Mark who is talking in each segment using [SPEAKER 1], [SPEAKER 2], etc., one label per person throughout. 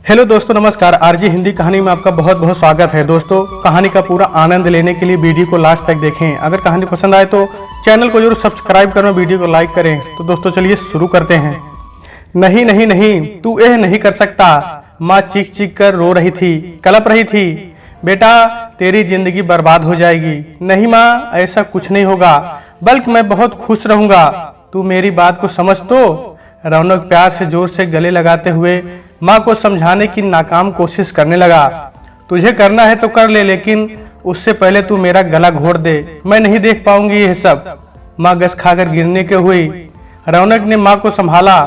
[SPEAKER 1] Hello दोस्तों, नमस्कार। RG Hindi कहानी में आपका बहुत बहुत स्वागत है। दोस्तों, कहानी का पूरा आनंद लेने के लिए वीडियो को लास्ट तक देखें। अगर कहानी पसंद आए तो चैनल को जरूर सब्सक्राइब करें, वीडियो को लाइक करें। तो दोस्तों चलिए शुरू करते हैं। नहीं नहीं नहीं, तू यह नहीं कर सकता। माँ चीख चीख कर रो रही थी, कलप रही थी। बेटा, तेरी जिंदगी बर्बाद हो जाएगी। नहीं माँ, ऐसा कुछ नहीं होगा, बल्कि मैं बहुत खुश रहूंगा। तू मेरी बात को समझ तो। रौनक प्यार से जोर से गले लगाते हुए माँ को समझाने की नाकाम कोशिश करने लगा। तुझे करना है तो कर ले, लेकिन उससे पहले तू मेरा गला घोट दे। मैं नहीं देख पाऊंगी यह सब। माँ गस खाकर गिरने के हुई। रौनक ने माँ को संभाला।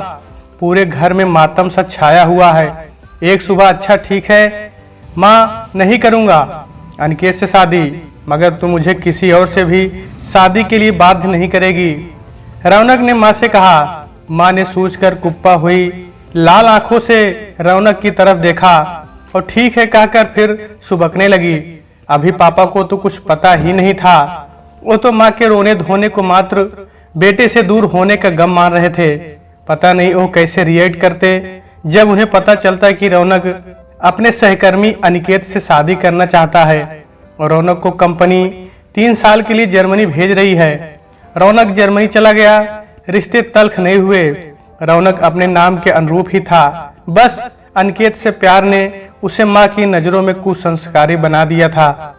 [SPEAKER 1] पूरे घर में मातम सा छाया हुआ है। एक सुबह, अच्छा ठीक है माँ, नहीं करूंगा अनिकेत से शादी, मगर तू मुझे किसी और से भी शादी के लिए बाध्य नहीं करेगी। रौनक ने माँ से कहा। माँ ने सूझकर कुप्पा हुई लाल आंखों से रौनक की तरफ देखा और ठीक है कहकर फिर सुबकने लगी। अभी पापा को तो कुछ पता ही नहीं था। वो तो माँ के रोने धोने को मात्र बेटे से दूर होने का गम मान रहे थे। पता नहीं वो कैसे रिएक्ट करते जब उन्हें पता चलता कि रौनक अपने सहकर्मी अनिकेत से शादी करना चाहता है और रौनक को कंपनी 3 साल के लिए जर्मनी भेज रही है। रौनक जर्मनी चला गया, रिश्ते तल्ख नहीं हुए। रौनक अपने नाम के अनुरूप ही था। बस अनिकेत से प्यार ने उसे माँ की नजरों में कुसंस्कारी बना दिया था।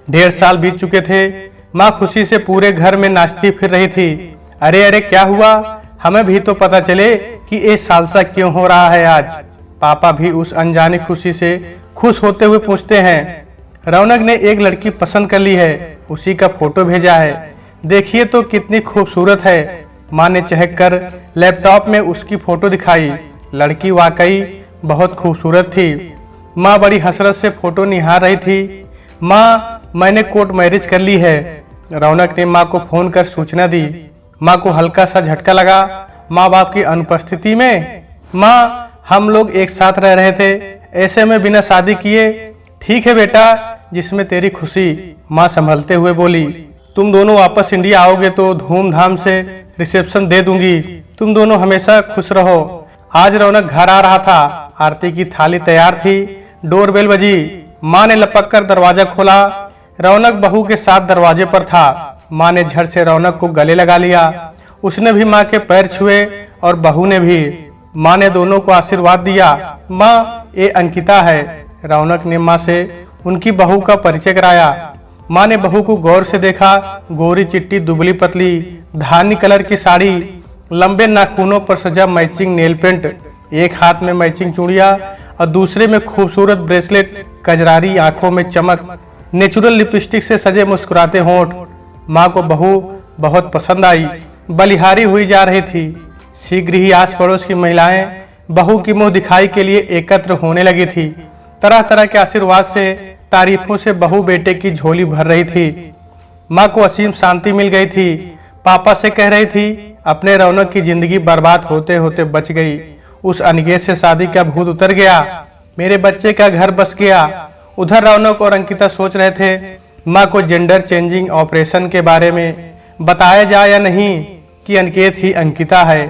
[SPEAKER 1] 1.5 साल बीत चुके थे। माँ खुशी से पूरे घर में नाचती फिर रही थी। अरे अरे, क्या हुआ? हमें भी तो पता चले कि ये सालसा क्यों हो रहा है आज। पापा भी उस अनजानी खुशी से खुश होते हुए पूछते हैं। रौनक ने एक लड़की पसंद कर ली है, उसी का फोटो भेजा है। देखिए तो कितनी खूबसूरत है। माँ ने चहक कर लैपटॉप में उसकी फोटो दिखाई। लड़की वाकई बहुत खूबसूरत थी। माँ बड़ी हसरत से फोटो निहार रही थी। माँ, मैंने कोर्ट मैरिज कर ली है। रौनक ने माँ को फोन कर सूचना दी। माँ को हल्का सा झटका लगा। माँ बाप की अनुपस्थिति में। माँ, हम लोग एक साथ रह रहे थे, ऐसे में बिना शादी किए। ठीक है बेटा, जिसमें तेरी खुशी। माँ संभलते हुए बोली। तुम दोनों वापस इंडिया आओगे तो धूमधाम से रिसेप्शन दे दूंगी। तुम दोनों हमेशा खुश रहो। आज रौनक घर आ रहा था। आरती की थाली तैयार थी। डोरबेल बजी। माँ ने लपक कर दरवाजा खोला। रौनक बहू के साथ दरवाजे पर था। माँ ने झट से रौनक को गले लगा लिया। उसने भी माँ के पैर छुए और बहू ने भी। माँ ने दोनों को आशीर्वाद दिया। माँ, ये अंकिता है। रौनक ने माँ से उनकी बहू का परिचय कराया। माँ ने बहू को गौर से देखा। गोरी चिट्टी, दुबली पतली, धानी कलर की साड़ी, लंबे नाखूनों पर सजा मैचिंग नेल पेंट, एक हाथ में मैचिंग चूड़ियां और दूसरे में खूबसूरत ब्रेसलेट, कजरारी आंखों में चमक, नेचुरल लिपस्टिक से सजे मुस्कुराते होंठ। माँ को बहू बहुत पसंद आई। बलिहारी हुई जा रही थी। शीघ्र ही आस पड़ोस की महिलाएं बहू की मुंह दिखाई के लिए एकत्र होने लगी थी। तरह तरह के आशीर्वाद से, तारीफों से बहू बेटे की झोली भर रही थी। माँ को असीम शांति मिल गई थी। पापा से कह रही थी, अपने रौनक की जिंदगी बर्बाद होते होते बच गई। उस अनिकेत से शादी का भूत उतर गया। मेरे बच्चे का घर बस गया। उधर रौनक और अंकिता सोच रहे थे माँ को जेंडर चेंजिंग ऑपरेशन के बारे में बताया जाए या नहीं कि अनिकेत ही अंकिता है।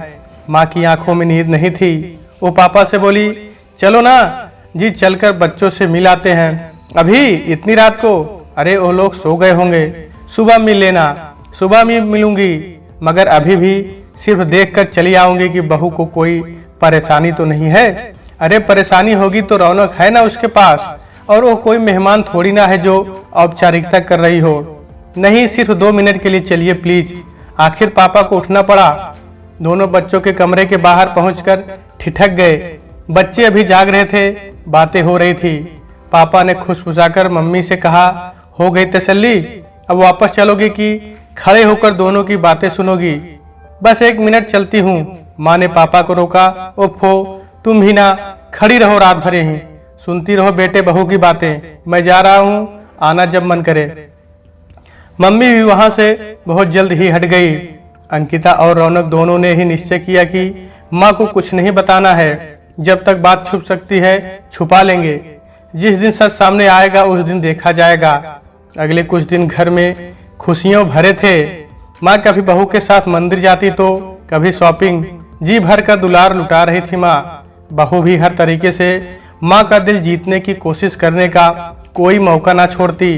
[SPEAKER 1] माँ की आंखों में नींद नहीं थी। वो पापा से बोली, चलो ना जी, चलकर बच्चों से मिल आते हैं। अभी इतनी रात को? अरे वो लोग सो गए होंगे, सुबह मिल लेना। सुबह में मिलूंगी, मगर अभी भी सिर्फ देखकर चली आऊंगी कि बहू को कोई परेशानी तो नहीं है। अरे परेशानी होगी तो रौनक है ना उसके पास, और वो कोई मेहमान थोड़ी ना है जो औपचारिकता कर रही हो। नहीं, सिर्फ 2 मिनट के लिए चलिए प्लीज। आखिर पापा को उठना पड़ा। दोनों बच्चों के कमरे के बाहर पहुंचकर ठिठक गए। बच्चे अभी जाग रहे थे, बातें हो रही थी। पापा ने खुशफुसाकर मम्मी से कहा, हो गई तसल्ली? अब वापस चलोगी कि खड़े होकर दोनों की बातें सुनोगी? बस 1 मिनट, चलती हूँ। माँ ने पापा को रोका। ओफो, तुम भी ना, खड़ी रहो रात भर यहीं, सुनती रहो बेटे बहू की बातें। मैं जा रहा हूँ, आना जब मन करे। मम्मी भी वहां से बहुत जल्द ही हट गई। अंकिता और रौनक दोनों ने ही निश्चय किया कि माँ को कुछ नहीं बताना है। जब तक बात छुप सकती है छुपा लेंगे। जिस दिन सच सामने आएगा उस दिन देखा जाएगा। अगले कुछ दिन घर में खुशियों भरे थे। माँ कभी बहू के साथ मंदिर जाती तो कभी शॉपिंग। जी भर का दुलार लुटा रही थी माँ। बहू भी हर तरीके से माँ का दिल जीतने की कोशिश करने का कोई मौका ना छोड़ती।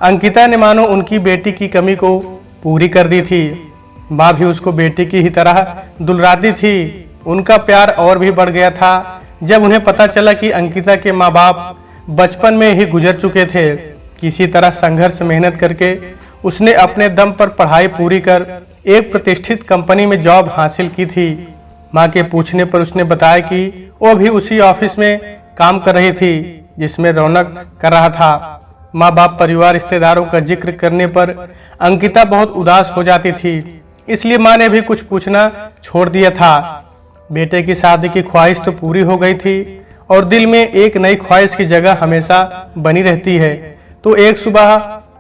[SPEAKER 1] अंकिता ने मानो उनकी बेटी की कमी को पूरी कर दी थी। माँ भी उसको बेटी की ही तरह दुलराती थी। उनका प्यार और भी बढ़ गया था जब उन्हें पता चला कि अंकिता के माँ बाप बचपन में ही गुजर चुके थे। किसी तरह संघर्ष मेहनत करके उसने अपने दम पर पढ़ाई पूरी कर एक प्रतिष्ठित कंपनी में जॉब हासिल की थी। माँ के पूछने पर उसने बताया कि वो भी उसी ऑफिस में काम कर रही थी जिसमें रौनक कर रहा था। माँ बाप परिवार रिश्तेदारों का जिक्र करने पर अंकिता बहुत उदास हो जाती थी, इसलिए माँ ने भी कुछ पूछना छोड़ दिया था। बेटे की शादी की ख्वाहिश तो पूरी हो गई थी और दिल में एक नई ख्वाहिश की जगह हमेशा बनी रहती है। तो एक सुबह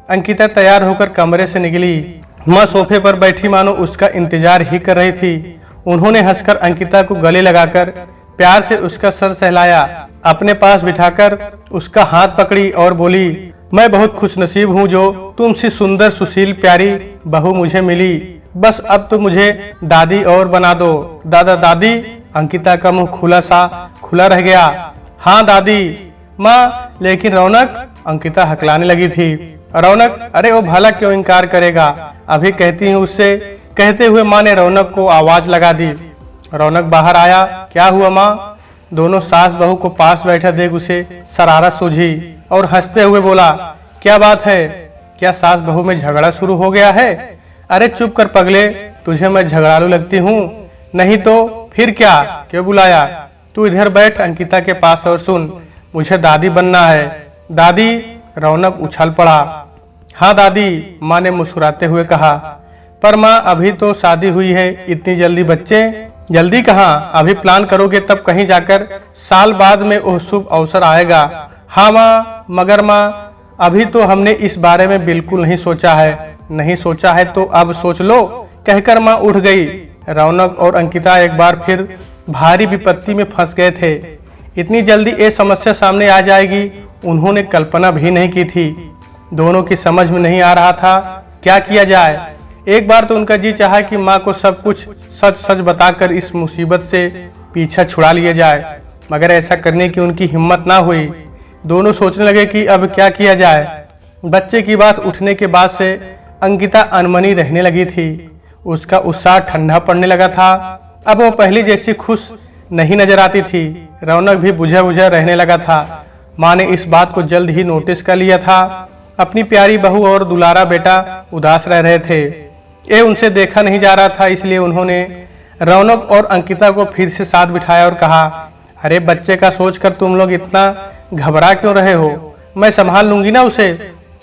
[SPEAKER 1] अंकिता तैयार होकर कमरे से निकली। माँ सोफे पर बैठी मानो उसका इंतजार ही कर रही थी। उन्होंने हंसकर अंकिता को गले लगाकर प्यार से उसका सर सहलाया, अपने पास बिठाकर उसका हाथ पकड़ी और बोली, मैं बहुत खुशनसीब हूँ जो तुमसे सुंदर सुशील प्यारी बहू मुझे मिली। बस अब तो मुझे दादी और बना दो। दादा दादी। अंकिता का मुंह खुला रह गया। हाँ दादी। माँ लेकिन रौनक। अंकिता हकलाने लगी थी। रौनक, अरे वो भला क्यों इनकार करेगा, अभी कहती हूँ उससे। कहते हुए माँ ने रौनक को आवाज लगा दी। रौनक बाहर आया। क्या हुआ माँ? दोनों सास बहू को पास बैठा देख उसे शरारत सूझी और हंसते हुए बोला, क्या बात है, क्या सास बहू में झगड़ा शुरू हो गया है? अरे चुप कर पगले, तुझे मैं झगड़ालू लगती हूँ? नहीं तो फिर क्या, क्यों बुलाया? तू इधर बैठ अंकिता के पास और सुन, मुझे दादी बनना है। दादी? रौनक उछल पड़ा। हाँ दादी, माँ ने मुस्कुराते हुए कहा। पर माँ अभी तो शादी हुई है, इतनी जल्दी बच्चे? जल्दी कहाँ, अभी प्लान करोगे तब कहीं जाकर साल बाद में वो शुभ अवसर आएगा। हाँ माँ, मगर माँ अभी तो हमने इस बारे में बिल्कुल नहीं सोचा है। नहीं सोचा है तो अब सोच लो, कहकर माँ उठ गई। रौनक और अंकिता एक बार फिर भारी विपत्ति में फंस गए थे। इतनी जल्दी ये समस्या सामने आ जाएगी उन्होंने कल्पना भी नहीं की थी। दोनों की समझ में नहीं आ रहा था क्या किया जाए। एक बार तो उनका जी चाहा कि माँ को सब कुछ सच सच बताकर इस मुसीबत से पीछा छुड़ा लिया जाए, मगर ऐसा करने की उनकी हिम्मत ना हुई। दोनों सोचने लगे कि अब क्या किया जाए। बच्चे की बात उठने के बाद से अंकिता अनमनी रहने लगी थी। उसका उत्साह ठंडा पड़ने लगा था। अब वो पहली जैसी खुश नहीं नजर आती थी। रौनक भी बुझा बुझा रहने लगा था। माँ ने इस बात को जल्द ही नोटिस कर लिया था। अपनी प्यारी बहू और दुलारा बेटा उदास रह रहे थे। ये उनसे देखा नहीं जा रहा था, इसलिए उन्होंने रौनक और अंकिता को फिर से साथ बिठाया और कहा, अरे बच्चे का सोचकर तुम लोग इतना घबरा क्यों रहे हो? मैं संभाल लूंगी ना उसे।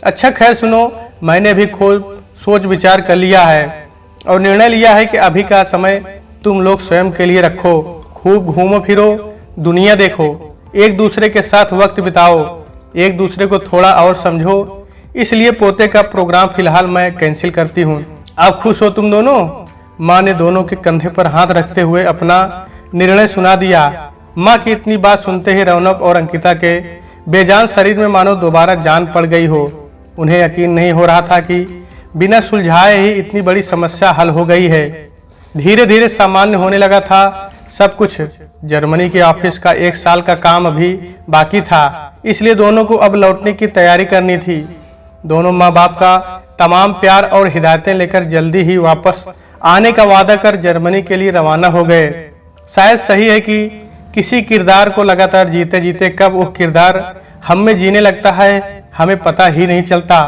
[SPEAKER 1] अच्छा खैर सुनो, मैंने भी खूब सोच विचार कर लिया है और निर्णय लिया है कि अभी का समय तुम लोग स्वयं के लिए रखो। खूब घूमो फिरो, दुनिया देखो, एक दूसरे के साथ वक्त बिताओ, एक दूसरे को थोड़ा और समझो। इसलिए पोते का प्रोग्राम फिलहाल मैं कैंसिल करती हूँ। आप खुश हो तुम दोनों? माँ ने दोनों के कंधे पर हाथ रखते हुए अपना निर्णय सुना दिया। माँ की इतनी बात सुनते ही रौनक और अंकिता के बेजान शरीर में मानो दोबारा जान पड़ गई हो। उन्हें यकीन नहीं हो रहा था कि बिना सुलझाए ही इतनी बड़ी समस्या हल हो गई है। धीरे धीरे सामान्य होने लगा था सब कुछ। जर्मनी के ऑफिस का 1 साल का काम अभी बाकी था, इसलिए दोनों को अब लौटने की तैयारी करनी थी। दोनों माँ बाप का तमाम प्यार और हिदायतें लेकर जल्दी ही वापस आने का वादा कर जर्मनी के लिए रवाना हो गए। शायद सही है कि किसी किरदार को लगातार जीते जीते कब वो किरदार हम में जीने लगता है हमें पता ही नहीं चलता।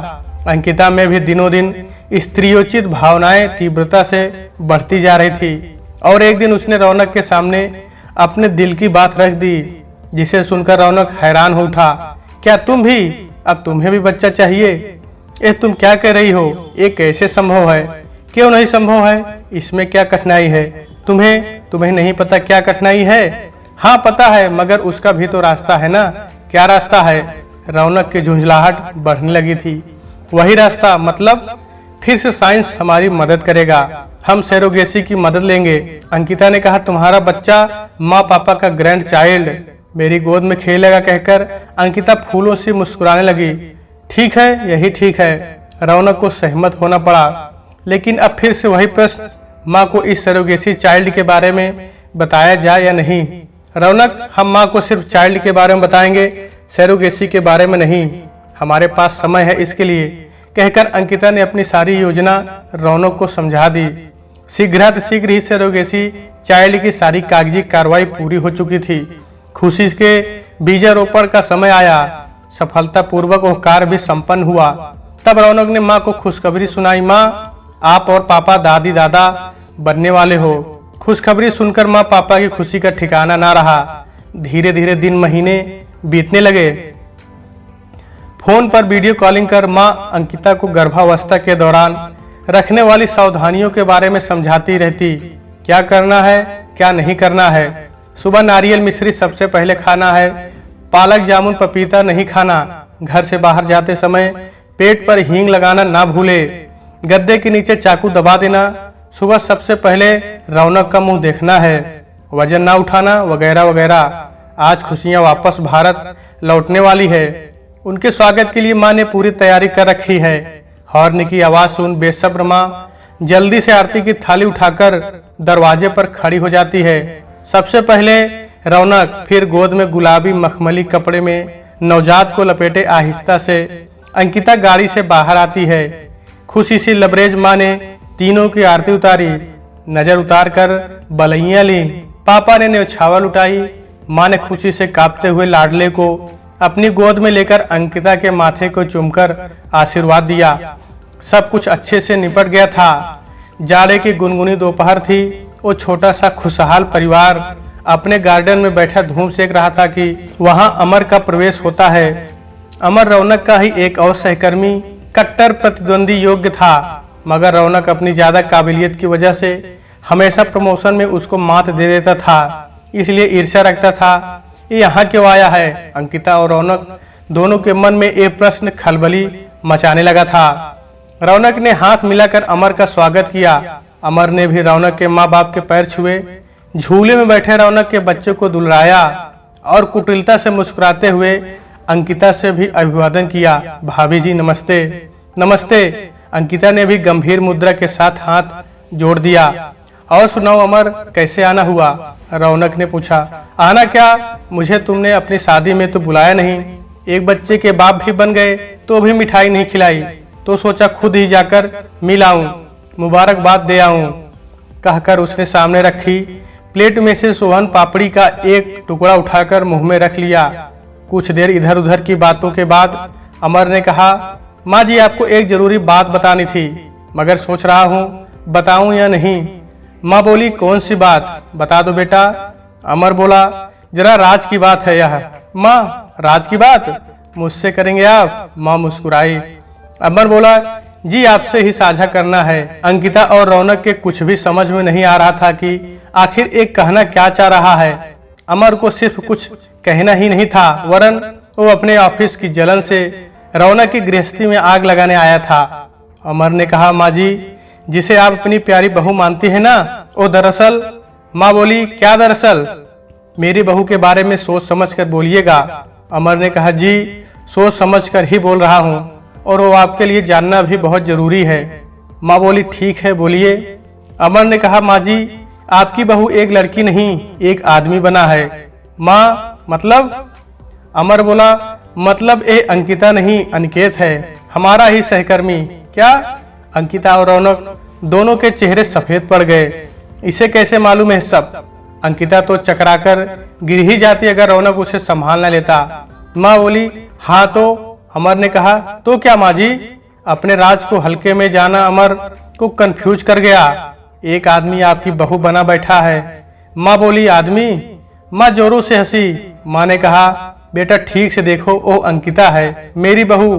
[SPEAKER 1] अंकिता में भी दिनों दिन स्त्रियोचित भावनाएं तीव्रता से बढ़ती जा रही थी और एक दिन उसने रौनक के सामने अपने दिल की बात रख दी, जिसे सुनकर रौनक हैरान हो उठा। क्या तुम भी? अब तुम्हें भी बच्चा चाहिए? तुम क्या कह रही हो? ये कैसे संभव है? क्यों नहीं संभव है? इसमें क्या कठिनाई है? तुम्हें नहीं पता क्या कठिनाई है? हाँ पता है, मगर उसका भी तो रास्ता है ना। क्या रास्ता है? रौनक की झुंझलाहट बढ़ने लगी थी। वही रास्ता मतलब? फिर से साइंस हमारी मदद करेगा, हम सरोगेसी की मदद लेंगे। अंकिता ने कहा, तुम्हारा बच्चा माँ पापा का ग्रैंड चाइल्ड मेरी गोद में खेलेगा, कहकर अंकिता फूलों से मुस्कुराने लगी। ठीक है, यही ठीक है। रौनक को सहमत होना पड़ा, लेकिन अब फिर से वही प्रश्न, माँ को इस सरोगेसी चाइल्ड के बारे में बताया जाए या नहीं। रौनक, हम माँ को सिर्फ चाइल्ड के बारे में बताएंगे, सरोगेसी के बारे में नहीं। हमारे पास समय है इसके लिए, कहकर अंकिता ने अपनी सारी योजना रौनक को समझा दी। शीघ्र ही सरोगेसी चाइल्ड की सारी कागजी कार्रवाई पूरी हो चुकी थी। खुशी के बीजारोपण का समय आया। सफलतापूर्वक वह कार्य भी संपन्न हुआ। तब रौनक ने माँ को खुशखबरी सुनाई। माँ, आप और पापा दादी दादा बनने वाले हो। खुशखबरी सुनकर माँ पापा की खुशी का ठिकाना ना रहा। धीरे धीरे दिन महीने बीतने लगे। फोन पर वीडियो कॉलिंग कर माँ अंकिता को गर्भावस्था के दौरान रखने वाली सावधानियों के बारे में समझाती रहती। क्या करना है, क्या नहीं करना है। सुबह नारियल मिश्री सबसे पहले खाना है। पालक जामुन पपीता नहीं खाना। घर से बाहर जाते समय पेट पर हींग लगाना ना भूले। गद्दे के नीचे चाकू दबा देना। सुबह सबसे पहले रौनक का मुंह देखना है। वजन ना उठाना वगैरह वगैरह। आज खुशियां वापस भारत लौटने वाली है। उनके स्वागत के लिए माँ ने पूरी तैयारी कर रखी है। हॉर्न की आवाज सुन बेसब्र माँ जल्दी से आरती की थाली उठाकर दरवाजे पर खड़ी हो जाती है। सबसे पहले रौनक, फिर गोद में गुलाबी मखमली कपड़े में नवजात को लपेटे आहिस्ता से अंकिता गाड़ी से बाहर आती है। खुशी सी लबरेज माँ ने तीनों की आरती उतारी। नजर उतार कर बलैया ली। पापा ने न्यौछावर उठाई। माँ ने खुशी से कांपते हुए लाडले को अपनी गोद में लेकर अंकिता के माथे को चूमकर आशीर्वाद दिया। सब कुछ अच्छे से निपट गया था। जाड़े की गुनगुनी दोपहर थी। वो छोटा सा खुशहाल परिवार अपने गार्डन में बैठा धूम सेक रहा था कि वहां अमर का प्रवेश होता है। अमर रौनक का ही एक और सहकर्मी, कट्टर प्रतिद्वंदी योग्य था, मगर रौनक अपनी ज्यादा काबिलियत की वजह से हमेशा प्रमोशन में उसको मात दे देता था, इसलिए ईर्ष्या रखता था। ये यहाँ क्यों आया है? अंकिता और रौनक दोनों के मन में एक प्रश्न खलबली मचाने लगा था। रौनक ने हाथ मिलाकर अमर का स्वागत किया। अमर ने भी रौनक के माँ बाप के पैर छुए। झूले में बैठे रौनक के बच्चे को दुलराया और कुटिलता से मुस्कुराते हुए अंकिता से भी अभिवादन किया। भाभी जी नमस्ते। नमस्ते। अंकिता ने भी गंभीर मुद्रा के साथ हाथ जोड़ दिया। और सुनाओ अमर, कैसे आना हुआ? रौनक ने पूछा। आना क्या, मुझे तुमने अपनी शादी में तो बुलाया नहीं। एक बच्चे के बाप भी बन गए तो भी मिठाई नहीं खिलाई, तो सोचा खुद ही जाकर मिल आऊं, मुबारकबाद दे आऊं। कहकर उसने सामने रखी प्लेट में से सोहन पापड़ी का एक टुकड़ा उठाकर मुंह में रख लिया। कुछ देर इधर उधर की बातों के बाद अमर ने कहा, माँ जी आपको एक जरूरी बात बतानी थी, मगर सोच रहा हूँ बताऊं या नहीं। माँ बोली, कौन सी बात? बता दो बेटा। अमर बोला, जरा राज की बात है यह। माँ, राज की बात मुझसे करेंगे आप? माँ मुस्कुराई। अमर बोला, जी आपसे ही साझा करना है। अंकिता और रौनक के कुछ भी समझ में नहीं आ रहा था कि आखिर एक कहना क्या चाह रहा है। अमर को सिर्फ कुछ कहना ही नहीं था, वरन वो अपने ऑफिस की जलन से रौनक की गृहस्थी में आग लगाने आया था। अमर ने कहा, माँ जी, जिसे आप अपनी प्यारी बहू मानती है ना, वो दरअसल। माँ बोली, क्या दरअसल? मेरी बहू के बारे में सोच समझ कर बोलिएगा। अमर ने कहा, जी सोच समझ कर ही बोल रहा हूँ, और वो आपके लिए जानना भी बहुत जरूरी है। माँ बोली, ठीक है बोलिए। अमर ने कहा, माँ जी आपकी बहू एक लड़की नहीं एक आदमी बना है। माँ, मतलब? अमर बोला, मतलब ये अंकिता नहीं अनिकेत है, हमारा ही सहकर्मी। क्या? अंकिता और रौनक दोनों के चेहरे सफेद पड़ गए। इसे कैसे मालूम है सब? अंकिता तो चकराकर गिर ही जाती अगर रौनक उसे संभाल न लेता। माँ बोली, हाँ तो? अमर ने कहा, तो क्या माँ जी? अपने राज को हल्के में जाना अमर को कंफ्यूज कर गया। एक आदमी आपकी बहू बना बैठा है। माँ बोली, आदमी? माँ जोरों से हंसी। माँ ने कहा, बेटा ठीक से देखो, वो अंकिता है, मेरी बहू,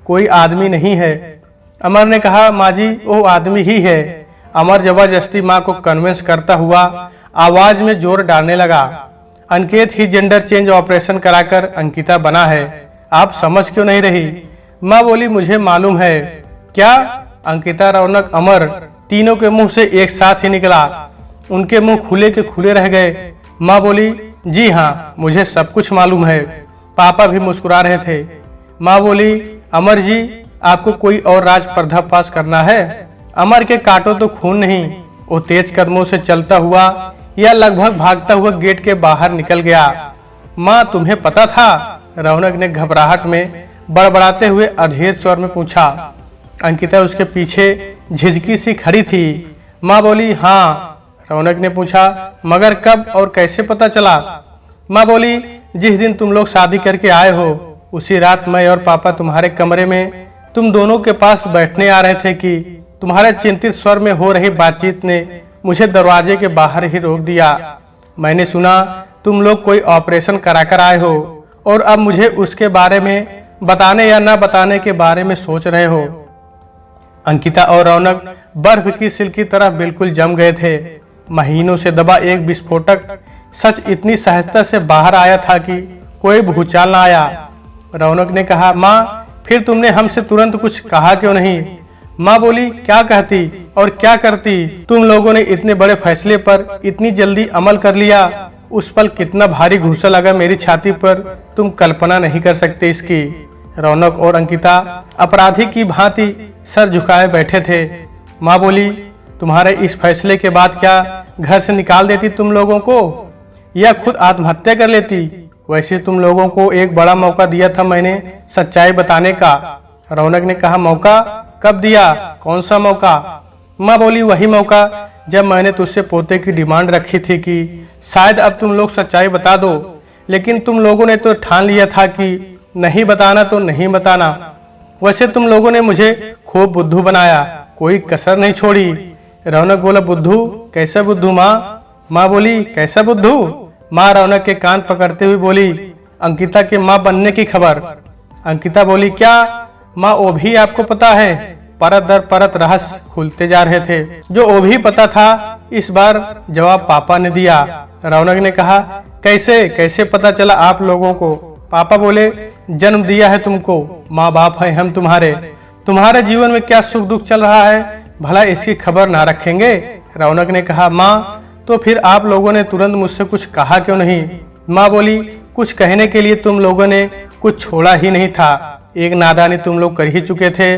[SPEAKER 1] कोई आदमी नहीं है। अमर ने कहा, माँ जी वो आदमी ही है। अमर जबरदस्ती माँ को कन्विंस करता हुआ आवाज में जोर डालने लगा। अनिकेत ही जेंडर चेंज ऑपरेशन कराकर अंकिता बना है, आप समझ क्यों नहीं रही? माँ बोली, मुझे मालूम है। क्या? अंकिता, रौनक, अमर तीनों के मुंह से एक साथ ही निकला। उनके मुंह खुले के खुले रह गए। माँ बोली, जी हाँ मुझे सब कुछ मालूम है। पापा भी मुस्कुरा रहे थे। माँ बोली, अमर जी आपको कोई और राज पर्दाफाश करना है? अमर के काटो तो खून नहीं। वो तेज कदमों से चलता हुआ यह लगभग भागता हुआ गेट के बाहर निकल गया। माँ, तुम्हें पता था? रौनक ने घबराहट में बड़बड़ाते हुए अधीर स्वर में पूछा। अंकिता उसके पीछे झिझकी सी खड़ी थी। माँ बोली, हाँ। रौनक ने पूछा, मगर कब और कैसे पता चला? माँ बोली, जिस दिन तुम लोग शादी करके आए हो उसी रात मैं और पापा तुम्हारे कमरे में तुम दोनों के पास बैठने आ रहे थे कि तुम्हारे चिंतित स्वर में हो रही बातचीत ने मुझे दरवाजे के बाहर ही रोक दिया। मैंने सुना तुम लोग कोई ऑपरेशन कराकर आए हो और अब मुझे उसके बारे में बताने या ना बताने के बारे में सोच रहे हो। अंकिता और रौनक बर्फ की सिल की तरह बिल्कुल जम गए थे। महीनों से दबा एक विस्फोटक सच इतनी सहजता से बाहर आया था कि कोई भूचाल न आया। रौनक ने कहा, माँ, फिर तुमने हमसे तुरंत कुछ कहा क्यों नहीं? माँ बोली, क्या कहती और क्या करती? तुम लोगों ने इतने बड़े फैसले पर इतनी जल्दी अमल कर लिया। उस पल कितना भारी घूंसा लगा मेरी छाती पर, तुम कल्पना नहीं कर सकते इसकी। रौनक और अंकिता अपराधी की भांति सर झुकाए बैठे थे। माँ बोली, तुम्हारे इस फैसले के बाद क्या घर से निकाल देती तुम लोगों को या खुद आत्महत्या कर लेती? वैसे तुम लोगों को एक बड़ा मौका दिया था मैंने सच्चाई बताने का। रौनक ने कहा, मौका? कब दिया? कौन सा मौका? माँ बोली, वही मौका जब मैंने तुझसे पोते की डिमांड रखी थी कि शायद अब तुम लोग सच्चाई बता दो, लेकिन तुम लोगों ने तो ठान लिया था कि नहीं बताना तो नहीं बताना। वैसे तुम लोगों ने मुझे खूब बुद्धू बनाया, कोई कसर नहीं छोड़ी। रौनक बोला, बुद्धू? कैसा बुद्धू माँ? माँ बोली, कैसा बुद्धू? माँ रौनक के कान पकड़ते हुए बोली, अंकिता के माँ बनने की खबर। अंकिता बोली, क्या? माँ, वो भी आपको पता है? परत दर परत रहस्य खुलते जा रहे थे। जो वो भी पता था इस बार जवाब पापा ने दिया। रौनक ने कहा, कैसे कैसे पता चला आप लोगों को? पापा बोले, जन्म दिया है तुमको, माँ बाप है हम तुम्हारे जीवन में क्या सुख दुख चल रहा है भला इसकी खबर ना रखेंगे? रौनक ने कहा, माँ, तो फिर आप लोगों ने तुरंत मुझसे कुछ कहा क्यों नहीं? माँ बोली, कुछ कहने के लिए तुम लोगों ने कुछ छोड़ा ही नहीं था। एक नादानी तुम लोग कर ही चुके थे।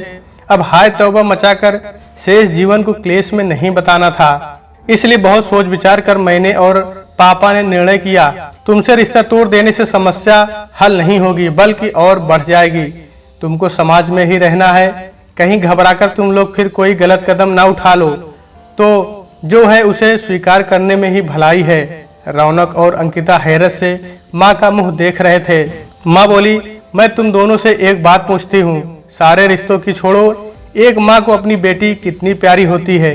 [SPEAKER 1] अब हाय तौबा मचाकर शेष जीवन को क्लेश में नहीं बताना था। इसलिए बहुत सोच विचार कर मैंने और पापा ने निर्णय किया, तुमसे रिश्ता तोड़ देने से समस्या हल नहीं होगी बल्कि और बढ़ जाएगी। तुमको समाज में ही रहना है, कहीं घबराकर तुम लोग फिर कोई गलत कदम ना उठा लो तो जो है उसे स्वीकार करने में ही भलाई है। रौनक और अंकिता हैरत से माँ का मुंह देख रहे थे। माँ बोली, मैं तुम दोनों से एक बात पूछती हूँ, सारे रिश्तों की छोड़ो, एक माँ को अपनी बेटी कितनी प्यारी होती है,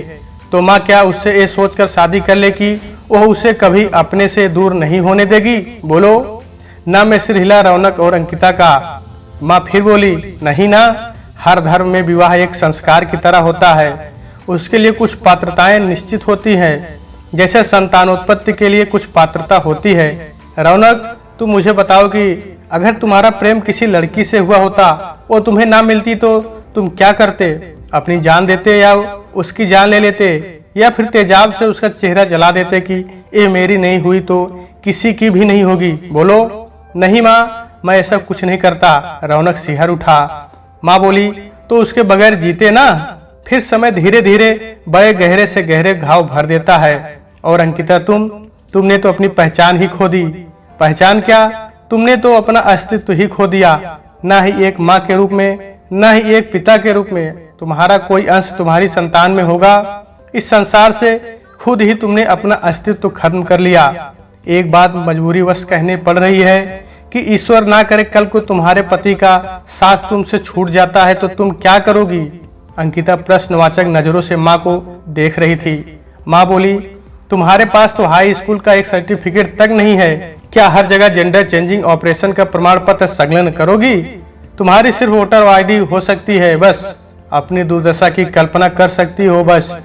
[SPEAKER 1] तो माँ क्या उससे ये सोचकर शादी कर ले कि वह उसे कभी अपने से दूर नहीं होने देगी? बोलो ना। मैं सिर हिला रौनक और अंकिता का। माँ फिर बोली, नहीं ना, हर धर्म में विवाह एक संस्कार की तरह होता है। उसके लिए कुछ पात्रताएं निश्चित होती हैं, जैसे संतानोत्पत्ति के लिए कुछ पात्रता होती है। रौनक, तुम मुझे बताओ कि अगर तुम्हारा प्रेम किसी लड़की से हुआ होता, वो तुम्हें ना मिलती तो तुम क्या करते? अपनी जान देते या उसकी जान ले लेते या फिर तेजाब से उसका चेहरा जला देते कि ये मेरी नहीं हुई तो किसी की भी नहीं होगी? बोलो। नहीं माँ, मैं ऐसा कुछ नहीं करता। रौनक सिहर उठा। माँ बोली, तो उसके बगैर जीते ना? फिर समय धीरे धीरे बड़े गहरे से गहरे घाव भर देता है। और अंकिता, तुमने तो अपनी पहचान ही खो दी। पहचान क्या? तुमने तो अपना अस्तित्व ही खो दिया। ना ही एक माँ के रूप में, ना ही एक पिता के रूप में तुम्हारा कोई अंश तुम्हारी संतान में होगा। इस संसार से खुद ही तुमने अपना अस्तित्व खत्म कर लिया। एक बात मजबूरीवश कहने पड़ रही है कि ईश्वर ना करे कल को तुम्हारे पति का साथ तुमसे छूट जाता है तो तुम क्या करोगी? अंकिता प्रश्नवाचक नजरों से माँ को देख रही थी। माँ बोली, तुम्हारे पास तो हाई स्कूल का एक सर्टिफिकेट तक नहीं है, क्या हर जगह जेंडर चेंजिंग ऑपरेशन का प्रमाण पत्र संलग्न करोगी? तुम्हारी सिर्फ वोटर आईडी हो सकती है, बस अपनी दुर्दशा की कल्पना कर सकती हो बस।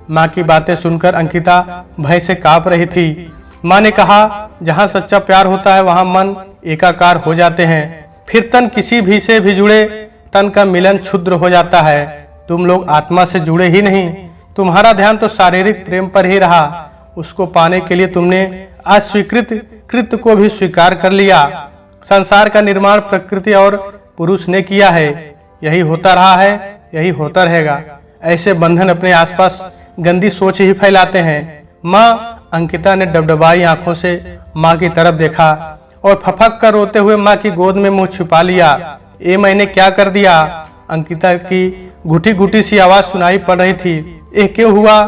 [SPEAKER 1] माँ की बातें सुनकर अंकिता भय से कांप रही थी। माँ ने कहा, जहाँ सच्चा प्यार होता है वहाँ मन एकाकार हो जाते हैं, फिर तन किसी भी से भी जुड़े तन का मिलन क्षुद्र हो जाता है। तुम लोग आत्मा से जुड़े ही नहीं, तुम्हारा ध्यान तो शारीरिक प्रेम पर ही रहा। उसको पाने के लिए तुमने अस्वीकृत कृत्य को भी स्वीकार कर लिया। संसार का निर्माण प्रकृति और पुरुष ने किया है, यही होता रहा है, यही होता रहेगा। ऐसे बंधन अपने आसपास गंदी सोच ही फैलाते हैं। माँ, अंकिता ने डबडबाई आंखों से माँ की तरफ देखा और फफक कर रोते हुए माँ की गोद में मुंह छुपा लिया। ये मैंने क्या कर दिया? अंकिता की घुटी घुटी सी आवाज सुनाई पड़ रही थी। ये क्यों हुआ?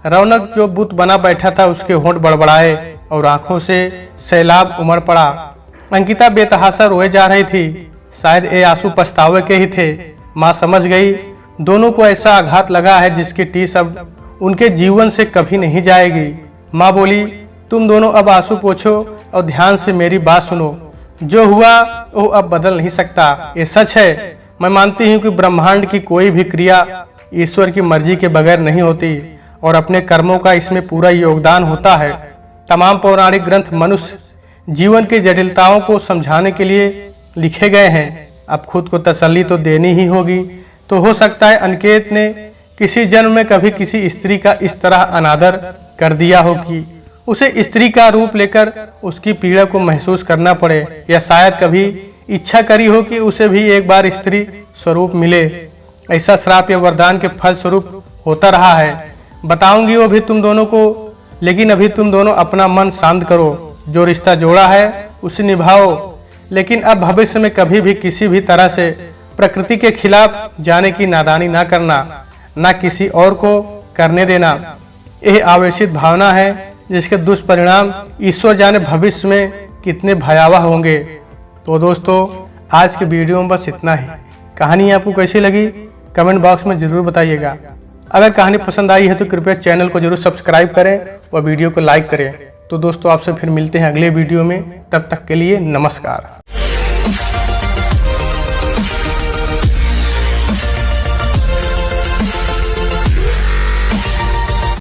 [SPEAKER 1] रौनक जो बुत बना बैठा था उसके होंठ बड़बड़ाए और आंखों से सैलाब उमड़ पड़ा। अंकिता बेतहाशा रोए जा रही थी। शायद ये आंसू पछतावे के ही थे। माँ समझ गई दोनों को ऐसा आघात लगा है जिसकी टीस अब उनके जीवन से कभी नहीं जाएगी। माँ बोली, तुम दोनों अब आंसू पोंछो और ध्यान से मेरी बात सुनो। जो हुआ वो अब बदल नहीं सकता, ये सच है। मैं मानती हूँ कि ब्रह्मांड की कोई भी क्रिया ईश्वर की मर्जी के बगैर नहीं होती और अपने कर्मों का इसमें पूरा योगदान होता है। तमाम पौराणिक ग्रंथ मनुष्य जीवन की जटिलताओं को समझाने के लिए लिखे गए हैं। अब खुद को तसल्ली तो देनी ही होगी। तो हो सकता है अनिकेत ने किसी जन्म में कभी किसी स्त्री का इस तरह अनादर कर दिया हो कि उसे स्त्री का रूप लेकर उसकी पीड़ा को महसूस करना पड़े, या शायद कभी इच्छा करी हो कि उसे भी एक बार स्त्री स्वरूप मिले। ऐसा श्राप या वरदान के फल स्वरूप होता रहा है। बताऊंगी वो भी तुम दोनों को, लेकिन अभी तुम दोनों अपना मन शांत करो। जो रिश्ता जोड़ा है उसे निभाओ, लेकिन अब भविष्य में कभी भी किसी भी तरह से प्रकृति के खिलाफ जाने की नादानी ना करना, ना किसी और को करने देना। यह आवेशित भावना है जिसके दुष्परिणाम ईश्वर जाने भविष्य में कितने भयावह होंगे। तो दोस्तों आज के वीडियो में बस इतना ही। कहानी आपको कैसी लगी कमेंट बॉक्स में जरूर बताइएगा। अगर कहानी पसंद आई है तो कृपया चैनल को जरूर सब्सक्राइब करें और वीडियो को लाइक करें। तो दोस्तों आपसे फिर मिलते हैं अगले वीडियो में। तब तक के लिए नमस्कार।